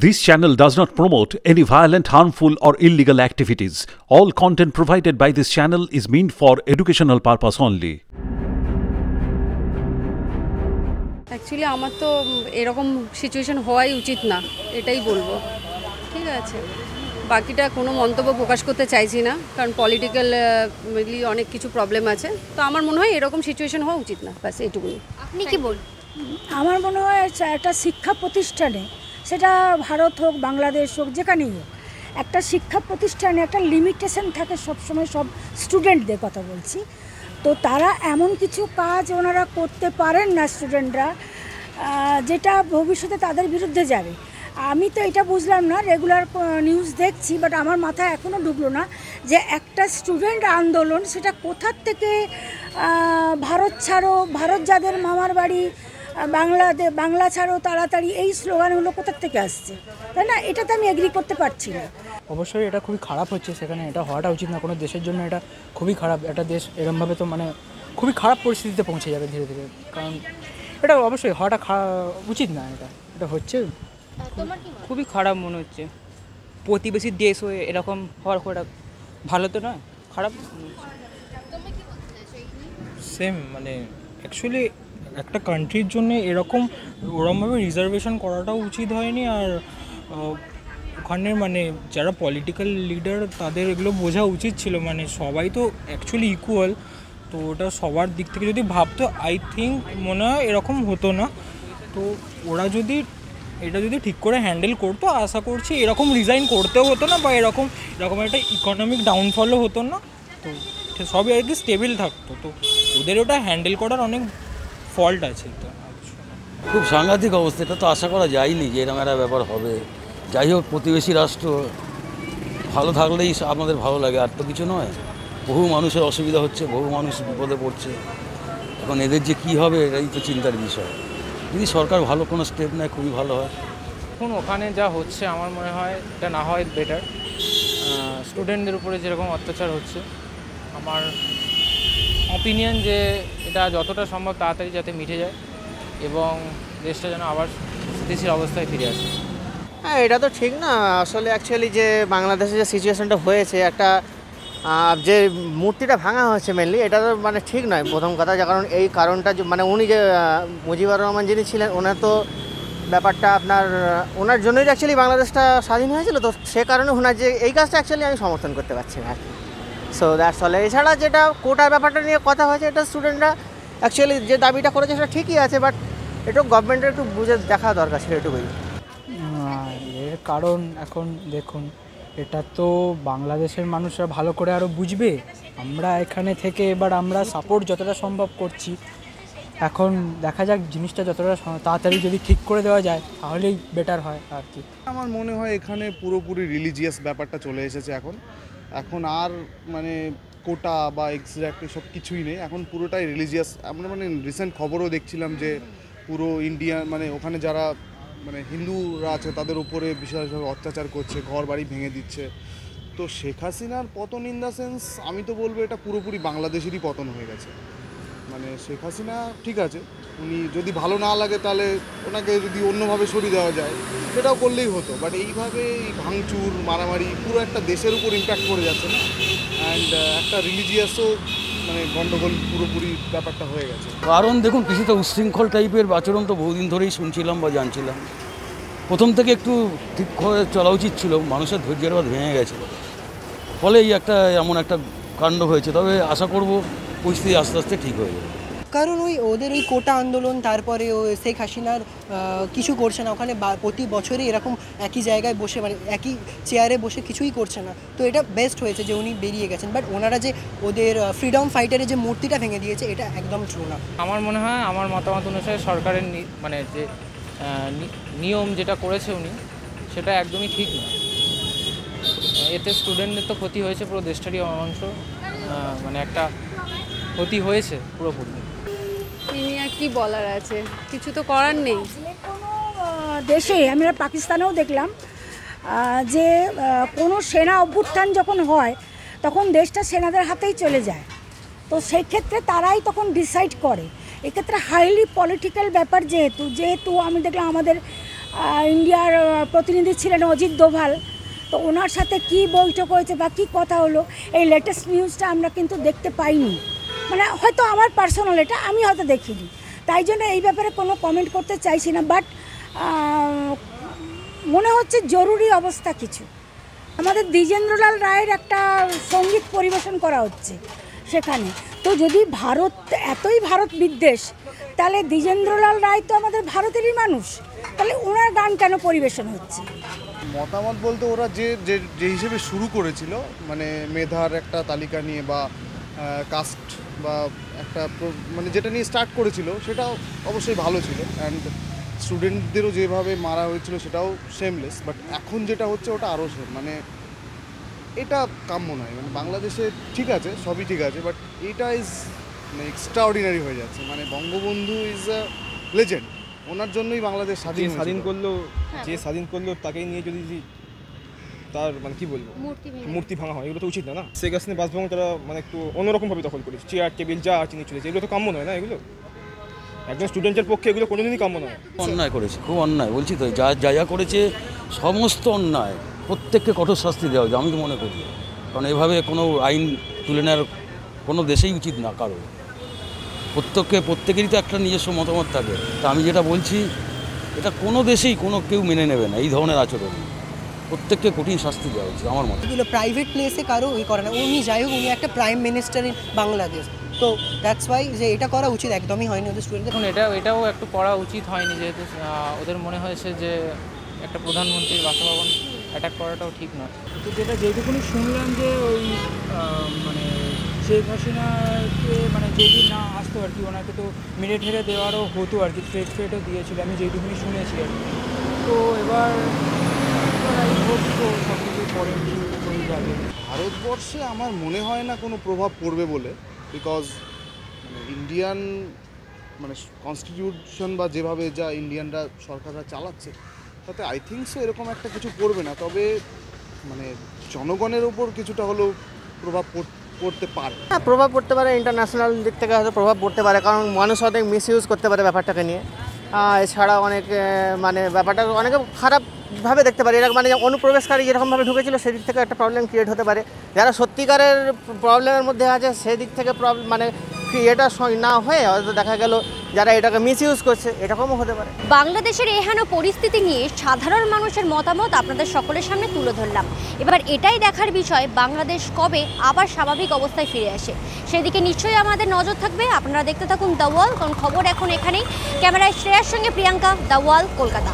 This channel does not promote any violent, harmful, or illegal activities. All content provided by this channel is meant for educational purpose only. Actually আমার তো এরকম situation হওয়াই উচিত না, এটাই বলবো। ঠিক আছে, বাকিটা কোনো মন্তব্য প্রকাশ করতে চাইছি না, কারণ পলিটিক্যালি অনেক কিছু প্রবলেম আছে। তো আমার মনে হয় এরকম সিচুয়েশন হওয়া উচিত না, ব্যাস এইটুকুই। আপনি কি বলুন? আমার মনে হয় একটা শিক্ষা প্রতিষ্ঠানে, সেটা ভারত হোক বাংলাদেশ হোক যেখানেই হোক, একটা শিক্ষা প্রতিষ্ঠানে একটা লিমিটেশন থাকে সবসময়, সব স্টুডেন্টদের কথা বলছি। তো তারা এমন কিছু কাজ ওনারা করতে পারেন না স্টুডেন্টরা, যেটা ভবিষ্যতে তাদের বিরুদ্ধে যাবে। আমি তো এটা বুঝলাম না, রেগুলার নিউজ দেখছি, বাট আমার মাথায় এখনও ঢুকলো না যে একটা স্টুডেন্ট আন্দোলন সেটা কোথার থেকে, ভারত ছাড়ো, ভারত যাদের মামার বাড়ি, বাংলা ছাড়ো তাড়াতাড়ি, এই স্লোগানগুলো কোথার থেকে আসছে, তাই না? এটাতে আমি এগ্রি করতে পারছি না। অবশ্যই এটা খুবই খারাপ হচ্ছে, সেখানে এটা হওয়াটা উচিত না। কোনো দেশের জন্য এটা খুবই খারাপ। একটা দেশ এরকমভাবে তো খুবই খারাপ পরিস্থিতিতে পৌঁছে যাবে ধীরে ধীরে, কারণ এটা অবশ্যই হওয়াটা উচিত না। এটা হচ্ছে খুবই খারাপ মনে হচ্ছে। প্রতিবেশী দেশ হয়ে এরকম হওয়ার খুব একটা ভালো তো নয়, খারাপ। সেম অ্যাকচুয়ালি একটা কান্ট্রির জন্য ওরমভাবে রিজার্ভেশন করাটাও উচিত হয়নি। আর ওখানের যারা পলিটিক্যাল লিডার, তাদের এগুলো বোঝা উচিত ছিল। সবাই তো অ্যাকচুয়ালি ইকুয়াল, তো ওটা সবার দিক থেকে যদি ভাবতো, আই থিঙ্ক মনে হয় এরকম হতো না। তো ওরা যদি এটা ঠিক করে হ্যান্ডেল করতো, আশা করছি এরকম রিজাইন করতেও হতো না, বা এরকম একটা ইকোনমিক ডাউনফলও হতো না। তো সবই আর কি স্টেবল থাকতো। তো ওদের ওটা হ্যান্ডেল করার অনেক ফল্ট আছে। তো খুব সাংঘাতিক অবস্থা, এটা তো আশা করা যায়নি যে এরকম একটা ব্যাপার হবে। যাই হোক, প্রতিবেশী রাষ্ট্র ভালো থাকলেই আমাদের ভালো লাগে, আর তো কিছু নয়। বহু মানুষের অসুবিধা হচ্ছে, বহু মানুষ বিপদে পড়ছে। এখন এদের যে কী হবে, এটাই তো চিন্তার বিষয়। যদি সরকার ভালো কোনো স্টেপ নেয়, খুবই ভালো হয়। এখন ওখানে যা হচ্ছে, আমার মনে হয় এটা না হয় বেটার। স্টুডেন্টদের উপরে যেরকম অত্যাচার হচ্ছে, আমার অপিনিয়ন যে এটা যতটা সম্ভব তাড়াতাড়ি যাতে মিটে যায় এবং দেশটা যেন আবার স্থিতিশীল অবস্থায় ফিরে আসে। হ্যাঁ, এটা তো ঠিক না আসলে। অ্যাকচুয়ালি যে বাংলাদেশে যে সিচুয়েশনটা হয়েছে, একটা যে মূর্তিটা ভাঙা হয়েছে মেনলি, এটা তো ঠিক নয় প্রথম কথা। যার কারণ এই কারণটা উনি যে মুজিবুর রহমান যিনি ছিলেন, ওনার তো ব্যাপারটা ওনার জন্যই অ্যাকচুয়ালি বাংলাদেশটা স্বাধীন হয়েছিল। তো সে কারণে ওনার যে এই কাজটা অ্যাকচুয়ালি আমি সমর্থন করতে পারছি না। So that's all. এছাড়া যেটা কোটার ব্যাপারটা নিয়ে কথা হয়েছে, এটা স্টুডেন্টরা অ্যাকচুয়ালি যে দাবিটা করেছে সেটা ঠিকই আছে, বাট এটা গভর্নমেন্টের একটু বুঝে দেখা দরকার ছিল, এটুকুই। এর কারণ এখন দেখুন, এটা তো বাংলাদেশের মানুষরা ভালো করে আরও বুঝবে। আমরা এখানে থেকে এবার আমরা সাপোর্ট যতটা সম্ভব করছি। এখন দেখা যাক, জিনিসটা যতটা তাড়াতাড়ি যদি ঠিক করে দেওয়া যায় তাহলেই বেটার হয় আর কি। আমার মনে হয় এখানে পুরোপুরি রিলিজিয়াস ব্যাপারটা চলে এসেছে। এখন আর কোটা বা এক্স্যাক্টলি সব কিছুই নেই, এখন পুরোটাই রিলিজিয়াস। আমরা রিসেন্ট খবরও দেখছিলাম যে পুরো ইন্ডিয়া ওখানে যারা হিন্দুরা আছে তাদের উপরে বিশেষভাবে অত্যাচার করছে, ঘর বাড়ি ভেঙে দিচ্ছে। তো শেখ হাসিনার পতন ইন দ্য সেন্স, আমি তো বলবো এটা পুরোপুরি বাংলাদেশেরই পতন হয়ে গেছে। শেখ হাসিনা ঠিক আছে, উনি যদি ভালো না লাগে তাহলে ওনাকে যদি অন্যভাবে সরিয়ে দেওয়া যায় সেটাও করলেই হতো। বাট এইভাবে ভাঙচুর, মারামারি পুরো একটা দেশের উপর ইম্প্যাক্ট করে যাচ্ছে না। অ্যান্ড একটা রিলিজিয়াসও গণ্ডগোল পুরোপুরি ব্যাপারটা হয়ে গেছে। কারণ দেখুন, কিছুটা উচ্ছৃঙ্খল টাইপের আচরণ তো বহুদিন ধরেই শুনছিলাম বা জানছিলাম। প্রথম থেকে একটু ঠিক করে চলা উচিত ছিল, মানুষের ধৈর্যের বাদ ভেঙে গেছে, ফলে এমন একটা কাণ্ড হয়েছে। তবে আশা করব পরিস্থিতি আস্তে আস্তে ঠিক হয়ে যাবে। কারণ ওদের কোটা আন্দোলন, তারপরে শেখ হাসিনার কিছু করছে না ওখানে। প্রতি বছরই এরকম একই জায়গায় বসে, একই চেয়ারে বসে কিছুই করছে না। তো এটা বেস্ট হয়েছে যে উনি বেরিয়ে গেছেন। বাট ওনারা যে ওদের ফ্রিডম ফাইটারের যে মূর্তিটা ভেঙে দিয়েছে, এটা একদম ট্রু না। আমার মনে হয়, আমার মতামত অনুসারে সরকারের যে নিয়ম যেটা করেছে উনি, সেটা একদমই ঠিক না। এতে স্টুডেন্টদের তো ক্ষতি হয়েছে, পুরো দেশটারই অংশ একটা ক্ষতি হয়েছে পুরোপুরি। তিনি আর কি বলার আছে, কিছু তো করার নেই। যে কোনো দেশে, আমরা পাকিস্তানেও দেখলাম যে কোনো সেনা অভ্যুত্থান যখন হয় তখন দেশটা সেনাদের হাতেই চলে যায়। তো সেই ক্ষেত্রে তারাই তখন ডিসাইড করে। এক্ষেত্রে হাইলি পলিটিক্যাল ব্যাপার, যেহেতু আমি দেখলাম আমাদের ইন্ডিয়ার প্রতিনিধি ছিলেন অজিত দোভাল, তো ওনার সাথে কি বৈঠক হয়েছে বা কী কথা হলো এই লেটেস্ট নিউজটা আমরা কিন্তু দেখতে পাইনি। মানে হয়তো আমার পার্সোনাল, এটা আমি হয়তো দেখিনি, তাই জন্য এই ব্যাপারে কোনো কমেন্ট করতে চাইছি না। বাট মনে হচ্ছে জরুরি অবস্থা কিছু। আমাদের দ্বিজেন্দ্রলাল রায়ের একটা সঙ্গীত পরিবেশন করা হচ্ছে সেখানে, তো যদি ভারত এতই ভারত বিদ্বেষ, তাহলে দ্বিজেন্দ্রলাল রায় তো আমাদের ভারতেরই মানুষ, তাহলে ওনার গান কেন পরিবেশন হচ্ছে? মতামত বলতে ওরা যে যে যে হিসেবে শুরু করেছিল, মানে মেধার একটা তালিকা নিয়ে বা কাস্ট বা একটা মানে যেটা নিয়ে স্টার্ট করেছিল, সেটাও অবশ্যই ভালো ছিল। অ্যান্ড স্টুডেন্টদেরও যেভাবে মারা হয়েছিল সেটাও সেমলেস। বাট এখন যেটা হচ্ছে ওটা আরও সেম, মানে এটা কাম্য নয়। মানে বাংলাদেশে ঠিক আছে, সবই ঠিক আছে, বাট এটা ইজ মানে এক্সট্রাঅর্ডিনারি হয়ে যাচ্ছে। মানে বঙ্গবন্ধু ইজ আ লেজেন্ড, ওনার জন্যই বাংলাদেশ স্বাধীন করলো। যে স্বাধীন করলো তাকে নিয়ে যদি তার মানে কি বলবো মূর্তি ভাঙা হয়, এগুলো তো উচিত না। শেখ হাসিনা বাসভবন তারা মানে একটু অন্যরকমভাবে দখল করেছে, চেয়ার টেবিল যা আছে নিয়ে চলেছে, এগুলো তো কাম্য নয় না। এগুলো একজন স্টুডেন্টের পক্ষে এগুলো কোনোদিনই কাম্য নয়। অন্যায় করেছে, খুব অন্যায়, বলছি তো। যা করেছে সমস্ত অন্যায়, প্রত্যেককে কঠোর শাস্তি দেওয়া উচিত আমি তো মনে করি। কারণ এভাবে কোনো আইন তুলে নেওয়ার কোনো দেশেই উচিত না কারো। প্রত্যেকেরই তো একটা নিজস্ব মতামত থাকে। তা আমি যেটা বলছি, এটা কোনো দেশেই কেউ মেনে নেবে না এই ধরনের আচরণ। প্রত্যেককে কঠিন শাস্তি দেওয়া উচিত আমার মতে। এগুলো প্রাইভেট প্লেসে কারো করে না। উনি যাই হোক, উনি একটা প্রাইম মিনিস্টার ইন বাংলাদেশ, তো দ্যাটস ওয়াই যে এটা করা উচিত একদমই হয়নি ওদের স্টুডেন্টদের। এখন এটাও একটু করা উচিত হয়নি, যেহেতু ওদের মনে হয়েছে যে একটা প্রধানমন্ত্রীর বাসভবন অ্যাটাক করাটাও ঠিক নয়। তো যেটুকুনি শুনলাম যে ওই মানে শেখ হাসিনাকে মানে যদি না আসতো আর কি, ওনাকে তো মেরে ঠেরে দেওয়ারও হতো আর কি, থ্রেটও দিয়েছিল, আমি যেটুকুনি শুনেছি আর কি। তো এবার সব কিছু পরে হয়ে যাবে। ভারতবর্ষে আমার মনে হয় না কোনো প্রভাব পড়বে বলে, বিকজ মানে ইন্ডিয়ান মানে কনস্টিটিউশন বা যেভাবে যা ইন্ডিয়ানরা সরকাররা চালাচ্ছে, তাতে আই থিঙ্ক সো এরকম একটা কিছু পড়বে না। তবে মানে জনগণের ওপর কিছুটা হলেও প্রভাব পড়তে পারে। হ্যাঁ, প্রভাব পড়তে পারে, ইন্টারন্যাশনাল দিক থেকে হয়তো প্রভাব পড়তে পারে, কারণ মানুষ অনেক মিসইউজ করতে পারে ব্যাপারটাকে নিয়ে। এছাড়া অনেক মানে ব্যাপারটা অনেকে খারাপভাবে দেখতে পারে। এরকম মানে অনুপ্রবেশকারী যেরকমভাবে ঢুকেছিল সেদিক থেকে একটা প্রবলেম ক্রিয়েট হতে পারে। যারা সত্যিকারের প্রবলেমের মধ্যে আছে সেদিক থেকে প্রবলেম মানে এটা না হয়ে হয়তো দেখা গেল যারা এটাকে মিসইউজ করছে, এরকমও হতে পারে। বাংলাদেশের এহেন পরিস্থিতি নিয়ে সাধারণ মানুষের মতামত আপনাদের সকলের সামনে তুলে ধরলাম। এবার এটাই দেখার বিষয়, বাংলাদেশ কবে আবার স্বাভাবিক অবস্থায় ফিরে আসে, সেদিকে নিশ্চয়ই আমাদের নজর থাকবে। আপনারা দেখতে থাকুন দ্য ওয়াল, কারণ খবর এখন এখানেই। ক্যামেরায় শ্রেয়ার সঙ্গে প্রিয়াঙ্কা, দ্য ওয়াল, কলকাতা।